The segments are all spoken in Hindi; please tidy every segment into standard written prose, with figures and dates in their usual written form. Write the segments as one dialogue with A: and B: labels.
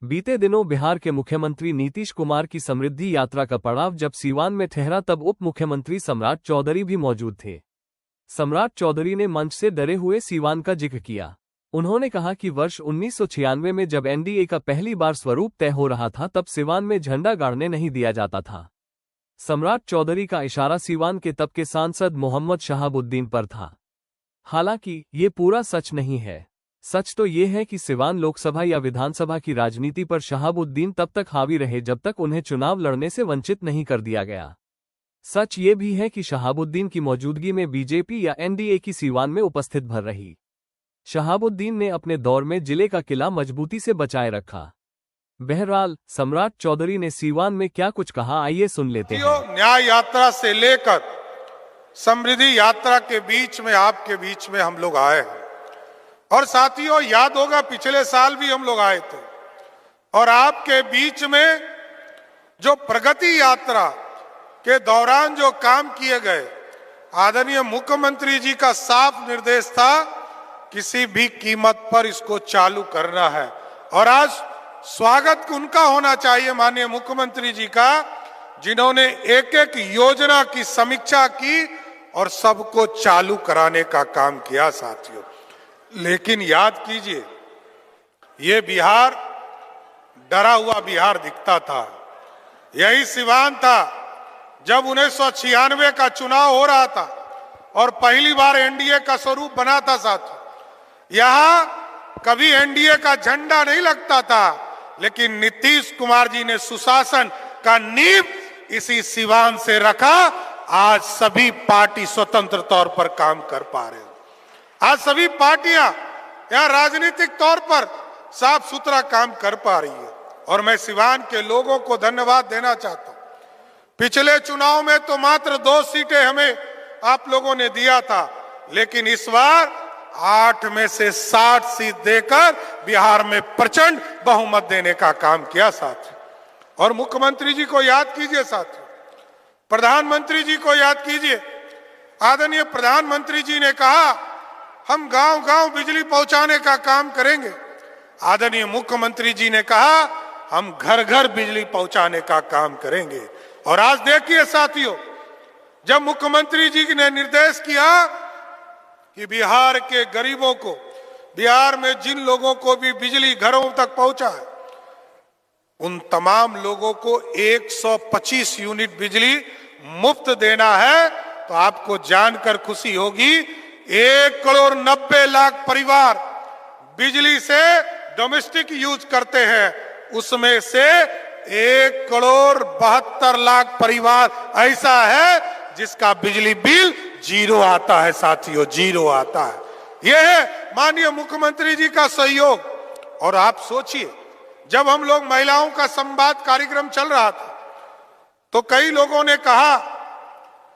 A: बीते दिनों बिहार के मुख्यमंत्री नीतीश कुमार की समृद्धि यात्रा का पड़ाव जब सीवान में ठहरा, तब उप मुख्यमंत्री सम्राट चौधरी भी मौजूद थे। सम्राट चौधरी ने मंच से डरे हुए सीवान का जिक्र किया। उन्होंने कहा कि वर्ष 1996 में जब एनडीए का पहली बार स्वरूप तय हो रहा था, तब सीवान में झंडा गाड़ने नहीं दिया जाता था। सम्राट चौधरी का इशारा सीवान के तब के सांसद मोहम्मद शहाबुद्दीन पर था। हालांकि ये पूरा सच नहीं है। सच तो ये है कि सीवान लोकसभा या विधानसभा की राजनीति पर शहाबुद्दीन तब तक हावी रहे जब तक उन्हें चुनाव लड़ने से वंचित नहीं कर दिया गया। सच ये भी है कि शहाबुद्दीन की मौजूदगी में बीजेपी या एनडीए की सीवान में उपस्थित भर रही। शहाबुद्दीन ने अपने दौर में जिले का किला मजबूती से बचाए रखा। बहरहाल सम्राट चौधरी ने सीवान में क्या कुछ कहा, आइए सुन लेते हैं।
B: न्याय यात्रा से लेकर समृद्धि यात्रा के बीच में आपके बीच में हम लोग आए हैं। और साथियों, याद होगा पिछले साल भी हम लोग आए थे और आपके बीच में जो प्रगति यात्रा के दौरान जो काम किए गए, आदरणीय मुख्यमंत्री जी का साफ निर्देश था किसी भी कीमत पर इसको चालू करना है। और आज स्वागत उनका होना चाहिए माननीय मुख्यमंत्री जी का, जिन्होंने एक एक योजना की समीक्षा की और सबको चालू कराने का काम किया साथियों। लेकिन याद कीजिए, ये बिहार डरा हुआ बिहार दिखता था। यही सिवान था जब 1996 का चुनाव हो रहा था और पहली बार एनडीए का स्वरूप बना था साथियों। यहां कभी एनडीए का झंडा नहीं लगता था, लेकिन नीतीश कुमार जी ने सुशासन का नींव इसी सिवान से रखा। आज सभी पार्टी स्वतंत्र तौर पर काम कर पा रहे हैं। आज सभी पार्टियां यहां राजनीतिक तौर पर साफ सुथरा काम कर पा रही है और मैं सिवान के लोगों को धन्यवाद देना चाहता हूं। पिछले चुनाव में तो मात्र 2 सीटें हमें आप लोगों ने दिया था, लेकिन इस बार 8 में से 60 सीट देकर बिहार में प्रचंड बहुमत देने का काम किया साथियों। और मुख्यमंत्री जी को याद कीजिए साथियों, प्रधानमंत्री जी को याद कीजिए। आदरणीय प्रधानमंत्री जी ने कहा हम गांव-गांव बिजली पहुंचाने का काम करेंगे। आदरणीय मुख्यमंत्री जी ने कहा हम घर-घर बिजली पहुंचाने का काम करेंगे। और आज देखिए साथियों, जब मुख्यमंत्री जी ने निर्देश किया कि बिहार के गरीबों को, बिहार में जिन लोगों को भी बिजली घरों तक पहुंचा है, उन तमाम लोगों को 125 यूनिट बिजली मुफ्त देना है, तो आपको जानकर खुशी होगी 1,90,00,000 परिवार बिजली से डोमेस्टिक यूज करते हैं। उसमें से 1,72,00,000 परिवार ऐसा है जिसका बिजली बिल 0 आता है साथियों, 0 आता है। यह है माननीय मुख्यमंत्री जी का सहयोग। और आप सोचिए, जब हम लोग महिलाओं का संवाद कार्यक्रम चल रहा था तो कई लोगों ने कहा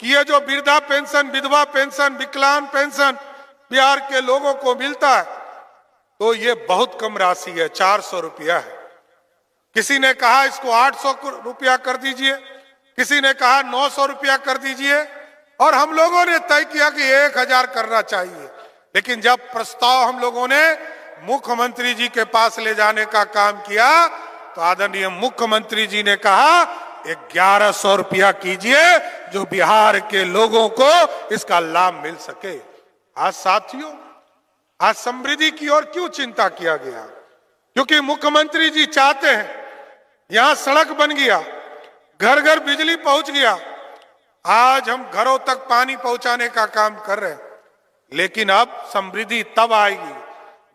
B: कि ये जो वृद्धा पेंशन, विधवा पेंशन, विकलांग पेंशन बिहार के लोगों को मिलता है तो ये बहुत कम राशि है, 400 रुपया है। किसी ने कहा इसको 800 रुपया कर दीजिए, किसी ने कहा 900 रुपया कर दीजिए, और हम लोगों ने तय किया कि 1000 करना चाहिए। लेकिन जब प्रस्ताव हम लोगों ने मुख्यमंत्री जी के पास ले जाने का काम किया तो आदरणीय मुख्यमंत्री जी ने कहा 1100 रुपया कीजिए, जो बिहार के लोगों को इसका लाभ मिल सके। आज साथियों, आज समृद्धि की ओर क्यों चिंता किया गया? क्योंकि मुख्यमंत्री जी चाहते हैं, यहां सड़क बन गया, घर घर बिजली पहुंच गया, आज हम घरों तक पानी पहुंचाने का काम कर रहे हैं। लेकिन अब समृद्धि तब आएगी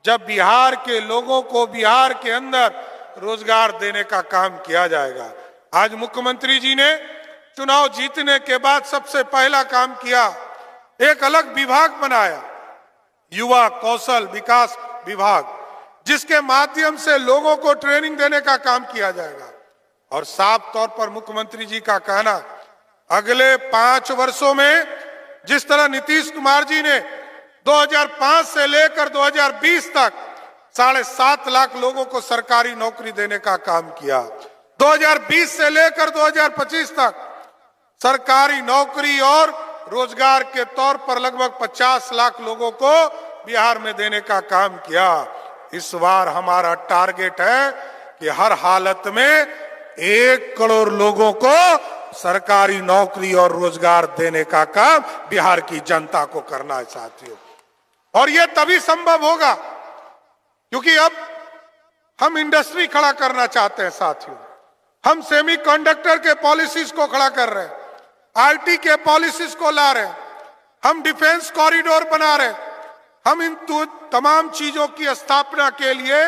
B: जब बिहार के लोगों को बिहार के अंदर रोजगार देने का काम किया जाएगा। आज मुख्यमंत्री जी ने चुनाव जीतने के बाद सबसे पहला काम किया, एक अलग विभाग बनाया, युवा कौशल विकास विभाग, जिसके माध्यम से लोगों को ट्रेनिंग देने का काम किया जाएगा। और साफ तौर पर मुख्यमंत्री जी का कहना, अगले 5 वर्षों में जिस तरह नीतीश कुमार जी ने 2005 से लेकर 2020 तक 7.5 लाख लोगों को सरकारी नौकरी देने का काम किया, 2020 से लेकर 2025 तक सरकारी नौकरी और रोजगार के तौर पर लगभग 50 लाख लोगों को बिहार में देने का काम किया। इस बार हमारा टारगेट है कि हर हालत में 1 करोड़ लोगों को सरकारी नौकरी और रोजगार देने का काम बिहार की जनता को करना है साथियों। और यह तभी संभव होगा क्योंकि अब हम इंडस्ट्री खड़ा करना चाहते हैं साथियों। हम सेमीकंडक्टर के पॉलिसीज को खड़ा कर रहे हैं, आईटी के पॉलिसीज को ला रहे हैं, हम डिफेंस कॉरिडोर बना रहे हैं, हम इन तमाम चीजों की स्थापना के लिए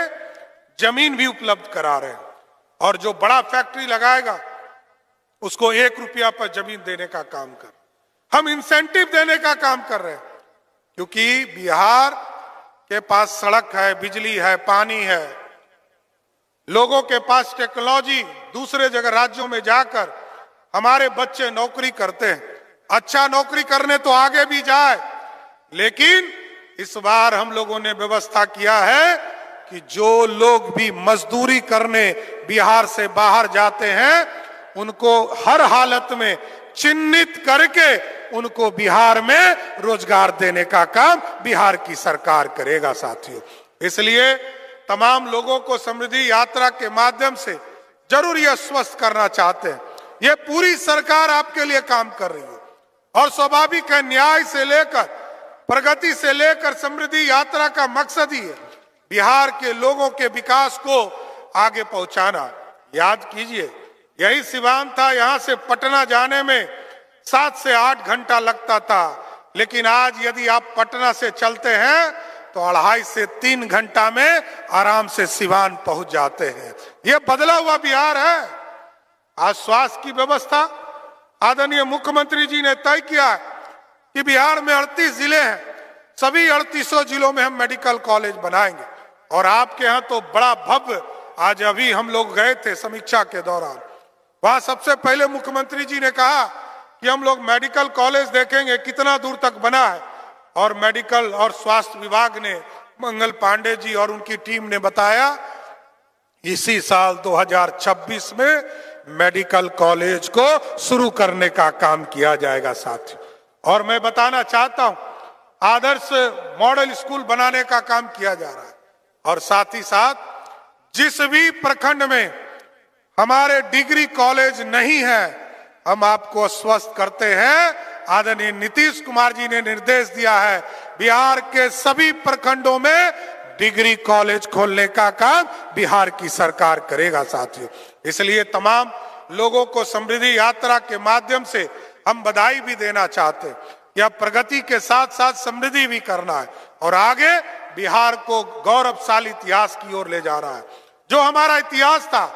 B: जमीन भी उपलब्ध करा रहे हैं। और जो बड़ा फैक्ट्री लगाएगा उसको 1 रुपया पर जमीन देने का काम कर, हम इंसेंटिव देने का काम कर रहे हैं क्योंकि बिहार के पास सड़क है, बिजली है, पानी है, लोगों के पास टेक्नोलॉजी, दूसरे जगह राज्यों में जाकर हमारे बच्चे नौकरी करते हैं। अच्छा नौकरी करने तो आगे भी जाए, लेकिन इस बार हम लोगों ने व्यवस्था किया है कि जो लोग भी मजदूरी करने बिहार से बाहर जाते हैं उनको हर हालत में चिन्हित करके उनको बिहार में रोजगार देने का काम बिहार की सरकार करेगा साथियों। इसलिए तमाम लोगों को समृद्धि यात्रा के माध्यम से जरूर यह स्वस्थ करना चाहते हैं। यह पूरी सरकार आपके लिए काम कर रही है और स्वाभाविक है, न्याय से लेकर प्रगति से लेकर समृद्धि यात्रा का मकसद ही है बिहार के लोगों के विकास को आगे पहुंचाना। याद कीजिए, यही सिवान था, यहां से पटना जाने में 7 से 8 घंटा लगता था, लेकिन आज यदि आप पटना से चलते हैं तो 2.5 से 3 घंटा में आराम से सिवान पहुंच जाते हैं। यह बदला हुआ बिहार है। आज स्वास्थ्य की व्यवस्था आदरणीय मुख्यमंत्री जी ने तय किया है कि बिहार में 38 जिले हैं, सभी 38 जिलों में हम मेडिकल कॉलेज बनाएंगे। और आपके यहाँ तो बड़ा भव्य, आज अभी हम लोग गए थे समीक्षा के दौरान, वहां सबसे पहले मुख्यमंत्री जी ने कहा कि हम लोग मेडिकल कॉलेज देखेंगे कितना दूर तक बना है। और मेडिकल और स्वास्थ्य विभाग ने, मंगल पांडे जी और उनकी टीम ने बताया इसी साल 2026 में मेडिकल कॉलेज को शुरू करने का काम किया जाएगा साथियों। और मैं बताना चाहता हूं, आदर्श मॉडल स्कूल बनाने का काम किया जा रहा है। और साथ ही साथ जिस भी प्रखंड में हमारे डिग्री कॉलेज नहीं है, हम आपको आश्वस्त करते हैं, आदरणीय नीतीश कुमार जी ने निर्देश दिया है बिहार के सभी प्रखंडों में डिग्री कॉलेज खोलने का काम बिहार की सरकार करेगा साथियों। इसलिए तमाम लोगों को समृद्धि यात्रा के माध्यम से हम बधाई भी देना चाहते हैं। यह प्रगति के साथ साथ समृद्धि भी करना है और आगे बिहार को गौरवशाली इतिहास की ओर ले जा रहा है। जो हमारा इतिहास था,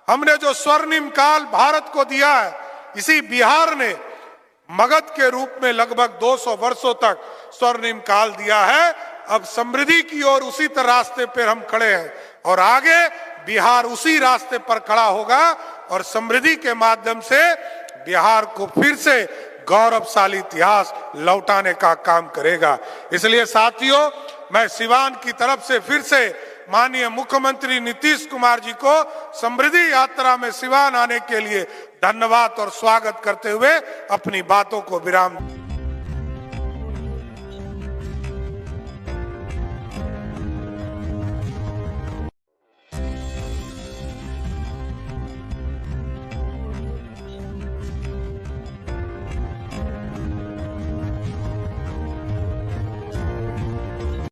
B: हमने जो स्वर्णिम काल भारत को दिया है, इसी बिहार ने मगध के रूप में लगभग 200 वर्षों तक स्वर्णिम काल दिया है। अब समृद्धि की ओर उसी तरह रास्ते पर हम खड़े हैं और आगे बिहार उसी रास्ते पर खड़ा होगा और समृद्धि के माध्यम से बिहार को फिर से गौरवशाली इतिहास लौटाने का काम करेगा। इसलिए साथियों, मैं सिवान की तरफ से फिर से माननीय मुख्यमंत्री नीतीश कुमार जी को समृद्धि यात्रा में सिवान आने के लिए धन्यवाद और स्वागत करते हुए अपनी बातों को विराम